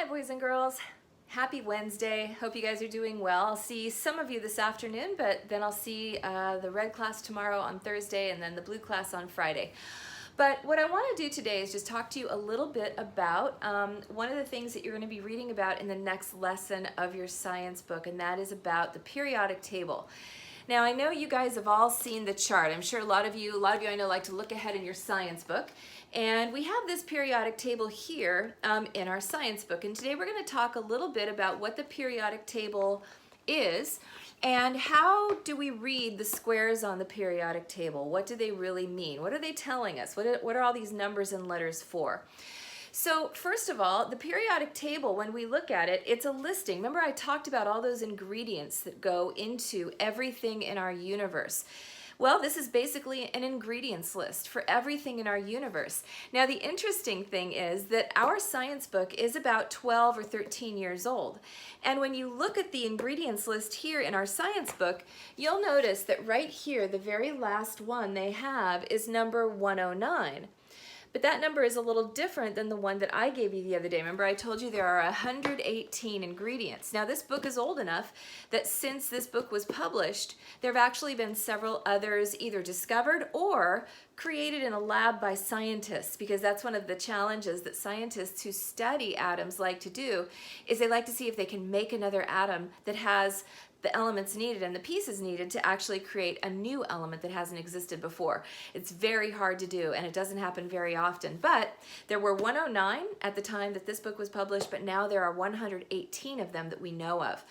Hi boys and girls, happy Wednesday. Hope you guys are doing well. I'll see some of you this afternoon, but then I'll see the red class tomorrow on Thursday and then the blue class on Friday. But what I want to do today is just talk to you a little bit about one of the things that you're going to be reading about in the next lesson of your science book, and that is about the periodic table. Now, I know you guys have all seen the chart. I'm sure a lot of you I know like to look ahead in your science book. And we have this periodic table here in our science book. And today we're going to talk a little bit about what the periodic table is and how do we read the squares on the periodic table. What do they really mean? What are they telling us? What are all these numbers and letters for? So first of all, the periodic table, when we look at it, it's a listing. Remember I talked about all those ingredients that go into everything in our universe. Well, this is basically an ingredients list for everything in our universe. Now, the interesting thing is that our science book is about 12 or 13 years old. And when you look at the ingredients list here in our science book, you'll notice that right here, the very last one they have is number 109. But that number is a little different than the one that I gave you the other day. Remember I told you there are 118 ingredients. Now this book is old enough that since this book was published, there have actually been several others either discovered or created in a lab by scientists, because that's one of the challenges that scientists who study atoms like to do, is they like to see if they can make another atom that has the elements needed and the pieces needed to actually create a new element that hasn't existed before. It's very hard to do and it doesn't happen very often, but there were 109 at the time that this book was published, but now there are 118 of them that we know of.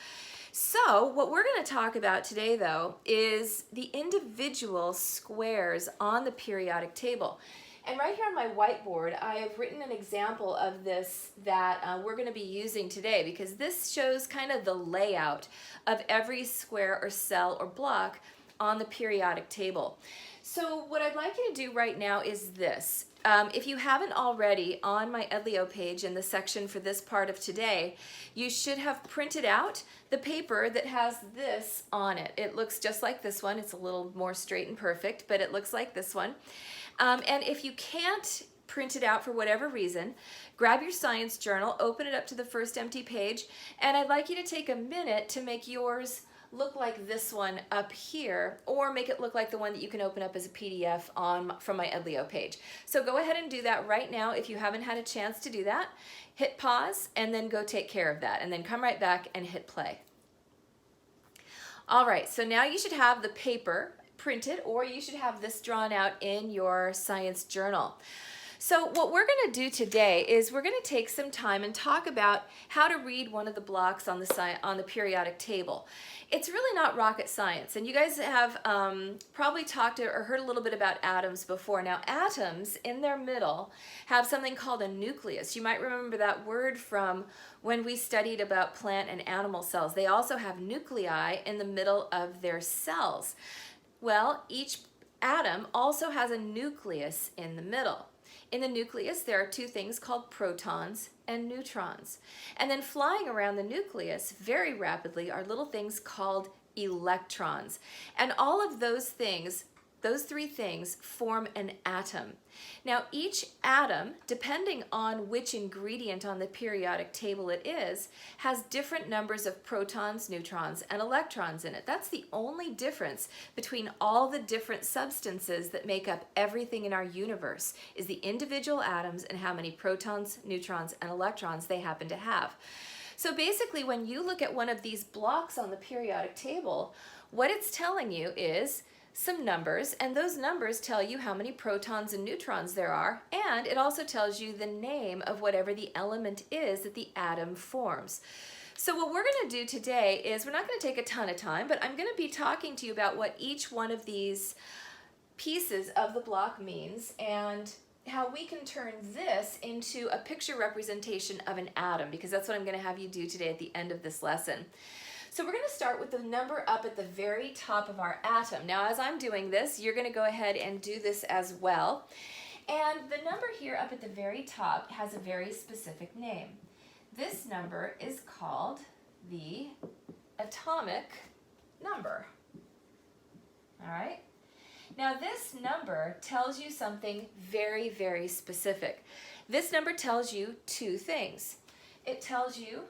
So what we're going to talk about today though is the individual squares on the periodic table. And right here on my whiteboard, I have written an example of this that we're going to be using today, because this shows kind of the layout of every square or cell or block on the periodic table. So what I'd like you to do right now is this. If you haven't already, on my Edleo page in the section for this part of today, you should have printed out the paper that has this on it. It looks just like this one. It's a little more straight and perfect, but it looks like this one. And if you can't print it out for whatever reason, grab your science journal, open it up to the first empty page, and I'd like you to take a minute to make yours look like this one up here, or make it look like the one that you can open up as a PDF from my Edleo page. So go ahead and do that right now if you haven't had a chance to do that. Hit pause and then go take care of that, and then come right back and hit play. All right, so now you should have the paper printed, or you should have this drawn out in your science journal. So what we're going to do today is we're going to take some time and talk about how to read one of the blocks on the periodic table. It's really not rocket science, and you guys have probably talked or heard a little bit about atoms before. Now atoms in their middle have something called a nucleus. You might remember that word from when we studied about plant and animal cells. They also have nuclei in the middle of their cells. Well, each atom also has a nucleus in the middle. In the nucleus, there are two things called protons and neutrons. And then flying around the nucleus very rapidly are little things called electrons. And all of those things, those three things, form an atom. Now each atom, depending on which ingredient on the periodic table it is, has different numbers of protons, neutrons, and electrons in it. That's the only difference between all the different substances that make up everything in our universe, is the individual atoms and how many protons, neutrons, and electrons they happen to have. So basically, when you look at one of these blocks on the periodic table, what it's telling you is some numbers, and those numbers tell you how many protons and neutrons there are, and it also tells you the name of whatever the element is that the atom forms. So what we're going to do today is, we're not going to take a ton of time, but I'm going to be talking to you about what each one of these pieces of the block means, and how we can turn this into a picture representation of an atom, because that's what I'm going to have you do today at the end of this lesson. So we're going to start with the number up at the very top of our atom. Now as I'm doing this, you're going to go ahead and do this as well. And the number here up at the very top has a very specific name. This number is called the atomic number. All right? Now this number tells you something very, very specific. This number tells you two things. it tells you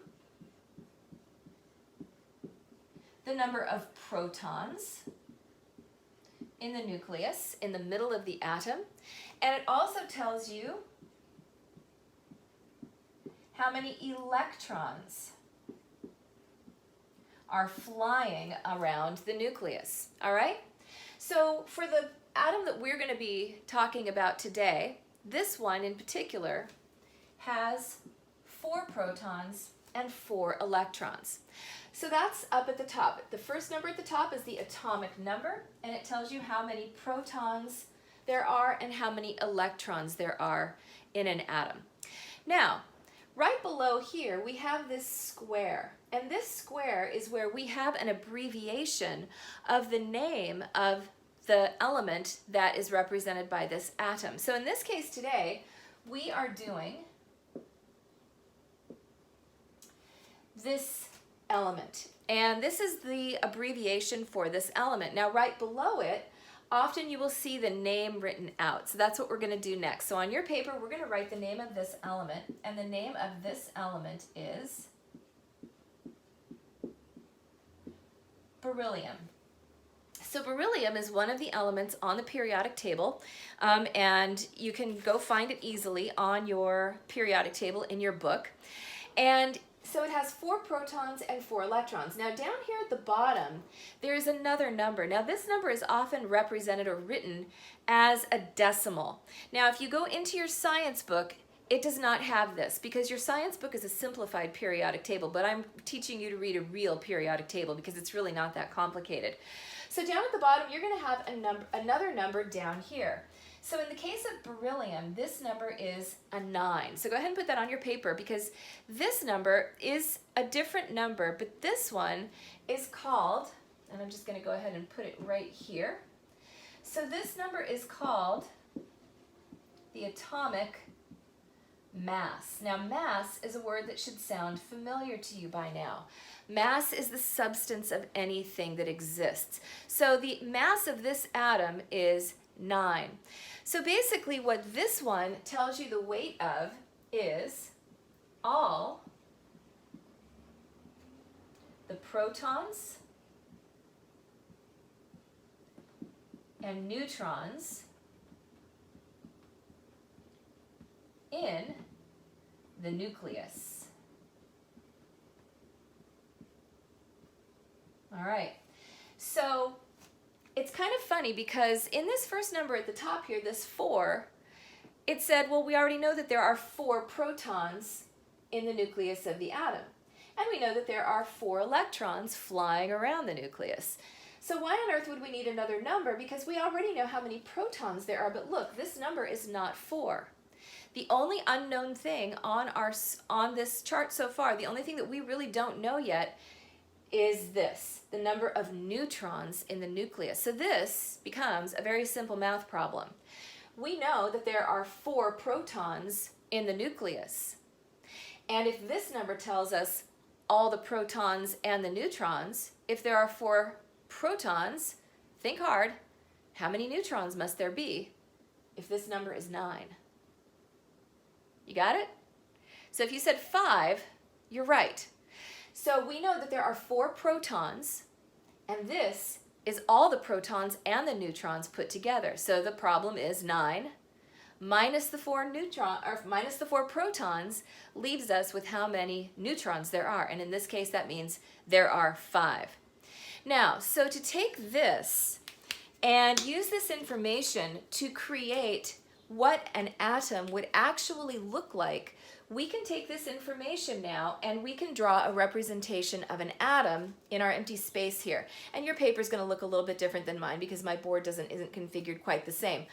the number of protons in the nucleus, in the middle of the atom, and it also tells you how many electrons are flying around the nucleus, all right? So for the atom that we're going to be talking about today, this one in particular has 4 protons and 4 electrons. So that's up at the top. The first number at the top is the atomic number, and it tells you how many protons there are and how many electrons there are in an atom. Now, right below here, we have this square, and this square is where we have an abbreviation of the name of the element that is represented by this atom. So in this case today, we are doing this element, and this is the abbreviation for this element. Now right below it, often you will see the name written out. So that's what we're going to do next. So on your paper, we're going to write the name of this element, and the name of this element is beryllium. So beryllium is one of the elements on the periodic table, and you can go find it easily on your periodic table in your book. And so it has 4 protons and 4 electrons. Now down here at the bottom, there's another number. Now this number is often represented or written as a decimal. Now if you go into your science book, it does not have this because your science book is a simplified periodic table, but I'm teaching you to read a real periodic table because it's really not that complicated. So down at the bottom, you're going to have another number down here. So in the case of beryllium, this number is a 9. So go ahead and put that on your paper because this number is a different number, but this one is called, and I'm just going to go ahead and put it right here. So this number is called the atomic mass. Now mass is a word that should sound familiar to you by now. Mass is the substance of anything that exists. So the mass of this atom is 9. So basically what this one tells you the weight of is all the protons and neutrons in the nucleus. All right, so it's kind of funny because in this first number at the top here, this 4, it said, well, we already know that there are 4 protons in the nucleus of the atom. And we know that there are 4 electrons flying around the nucleus. So why on earth would we need another number? Because we already know how many protons there are, but look, this number is not 4. The only unknown thing on this chart so far, the only thing that we really don't know yet is this, the number of neutrons in the nucleus. So this becomes a very simple math problem. We know that there are 4 protons in the nucleus. And if this number tells us all the protons and the neutrons, if there are 4 protons, think hard, how many neutrons must there be if this number is 9? You got it? So if you said 5, you're right. So we know that there are 4 protons, and this is all the protons and the neutrons put together. So the problem is 9 minus the 4 protons leaves us with how many neutrons there are. And in this case, that means there are 5. Now, so to take this and use this information to create what an atom would actually look like, we can take this information now and we can draw a representation of an atom in our empty space here. And your paper is going to look a little bit different than mine because my board isn't configured quite the same.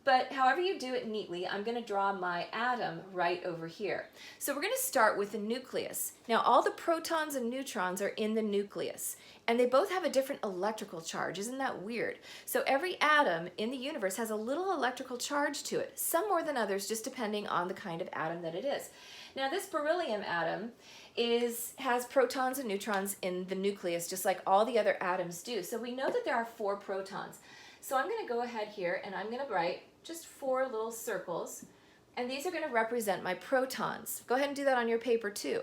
But however you do it neatly, I'm going to draw my atom right over here. So we're going to start with the nucleus. Now all the protons and neutrons are in the nucleus, and they both have a different electrical charge. Isn't that weird? So every atom in the universe has a little electrical charge to it, some more than others, just depending on the kind of atom that it is. Now this beryllium atom has protons and neutrons in the nucleus, just like all the other atoms do. So we know that there are 4 protons. So I'm going to go ahead here and I'm going to write just 4 little circles, and these are going to represent my protons. Go ahead and do that on your paper too.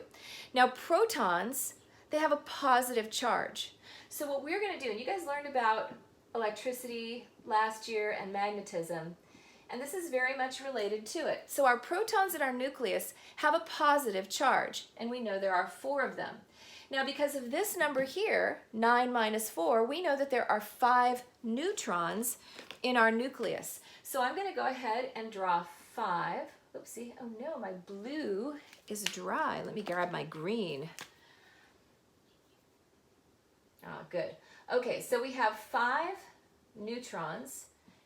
Now protons, they have a positive charge. So what we're going to do, and you guys learned about electricity last year and magnetism, and this is very much related to it. So our protons in our nucleus have a positive charge, and we know there are 4 of them. Now because of this number here, 9 minus 4, we know that there are 5 neutrons in our nucleus. So I'm going to go ahead and draw 5. Oopsie, oh no, my blue is dry. Let me grab my green. Ah, good. Okay, so we have 5 neutrons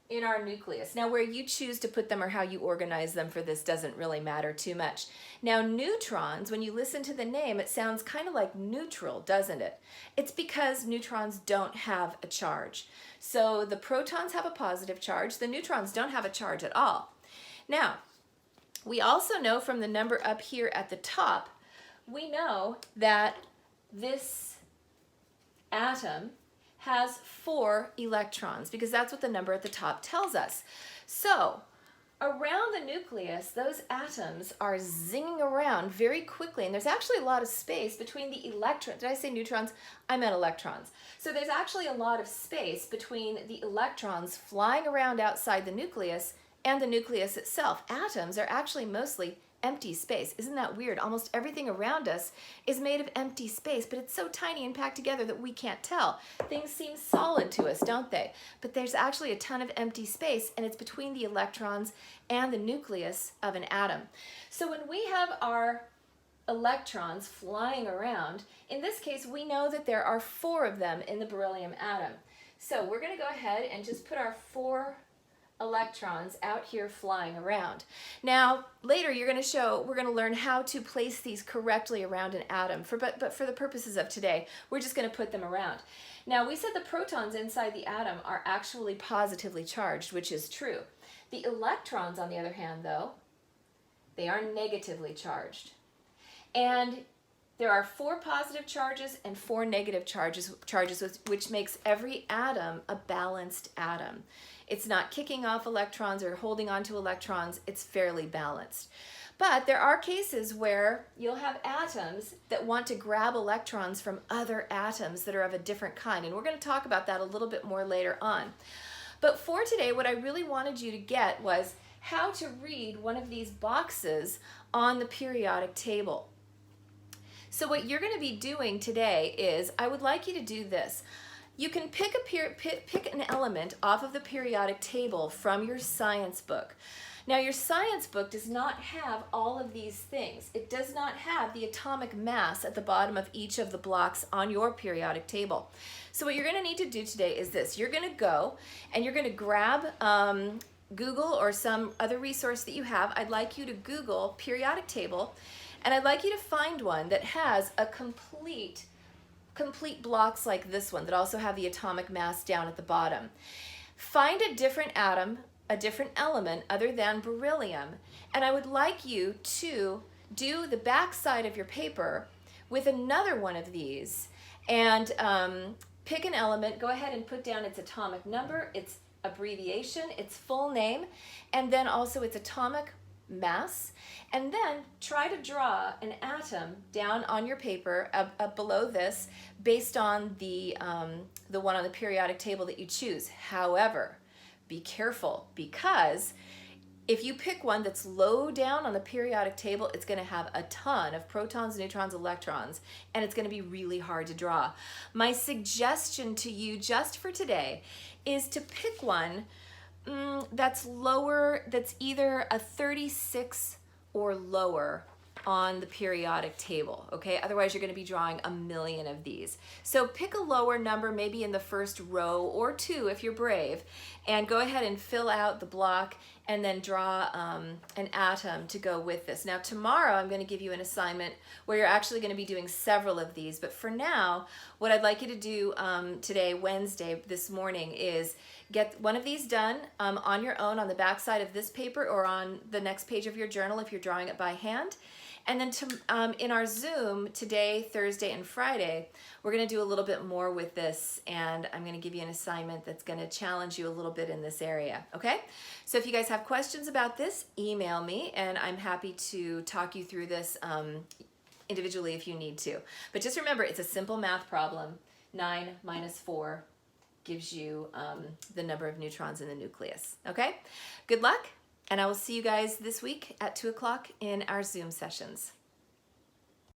in our nucleus. Now where you choose to put them or how you organize them for this doesn't really matter too much. Now neutrons, when you listen to the name, it sounds kind of like neutral, doesn't it? It's because neutrons don't have a charge. So the protons have a positive charge, the neutrons don't have a charge at all. Now, we also know from the number up here at the top, we know that this atom has 4 electrons because that's what the number at the top tells us. So around the nucleus, those atoms are zinging around very quickly, and there's actually a lot of space between the electrons. Did I say neutrons? I meant electrons. So there's actually a lot of space between the electrons flying around outside the nucleus and the nucleus itself. Atoms are actually mostly empty space. Isn't that weird? Almost everything around us is made of empty space, but it's so tiny and packed together that we can't tell. Things seem solid to us, don't they? But there's actually a ton of empty space, and it's between the electrons and the nucleus of an atom. So when we have our electrons flying around, in this case, we know that there are 4 of them in the beryllium atom. So we're going to go ahead and just put our 4 electrons out here flying around. Now later we're going to learn how to place these correctly around an atom, but for the purposes of today we're just going to put them around. Now we said the protons inside the atom are actually positively charged, which is true. The electrons on the other hand though, they are negatively charged, and there are 4 positive charges and 4 negative charges, which makes every atom a balanced atom. It's not kicking off electrons or holding on to electrons. It's fairly balanced. But there are cases where you'll have atoms that want to grab electrons from other atoms that are of a different kind. And we're going to talk about that a little bit more later on. But for today, what I really wanted you to get was how to read one of these boxes on the periodic table. So what you're going to be doing today is, I would like you to do this. You can pick an element off of the periodic table from your science book. Now your science book does not have all of these things. It does not have the atomic mass at the bottom of each of the blocks on your periodic table. So what you're going to need to do today is this. You're going to go and you're going to grab Google or some other resource that you have. I'd like you to Google periodic table, and I'd like you to find one that has a complete blocks like this one that also have the atomic mass down at the bottom. Find a different atom, a different element other than beryllium, and I would like you to do the back side of your paper with another one of these and pick an element. Go ahead and put down its atomic number, its abbreviation, its full name, and then also its atomic mass, and then try to draw an atom down on your paper below this based on the one on the periodic table that you choose. However, be careful, because if you pick one that's low down on the periodic table, it's going to have a ton of protons, neutrons, electrons, and it's going to be really hard to draw. My suggestion to you just for today is to pick one that's lower, that's either a 36 or lower on the periodic table, okay? Otherwise you're going to be drawing a million of these. So pick a lower number, maybe in the first row or 2 if you're brave, and go ahead and fill out the block and then draw an atom to go with this. Now tomorrow I'm going to give you an assignment where you're actually going to be doing several of these, but for now what I'd like you to do today, Wednesday, this morning, is get one of these done on your own on the back side of this paper or on the next page of your journal if you're drawing it by hand. And then in our Zoom today, Thursday, and Friday, we're going to do a little bit more with this, and I'm going to give you an assignment that's going to challenge you a little bit in this area, okay? So if you guys have questions about this, email me, and I'm happy to talk you through this individually if you need to. But just remember, it's a simple math problem. 9 minus 4 gives you the number of neutrons in the nucleus, okay? Good luck, and I will see you guys this week at 2 o'clock in our Zoom sessions.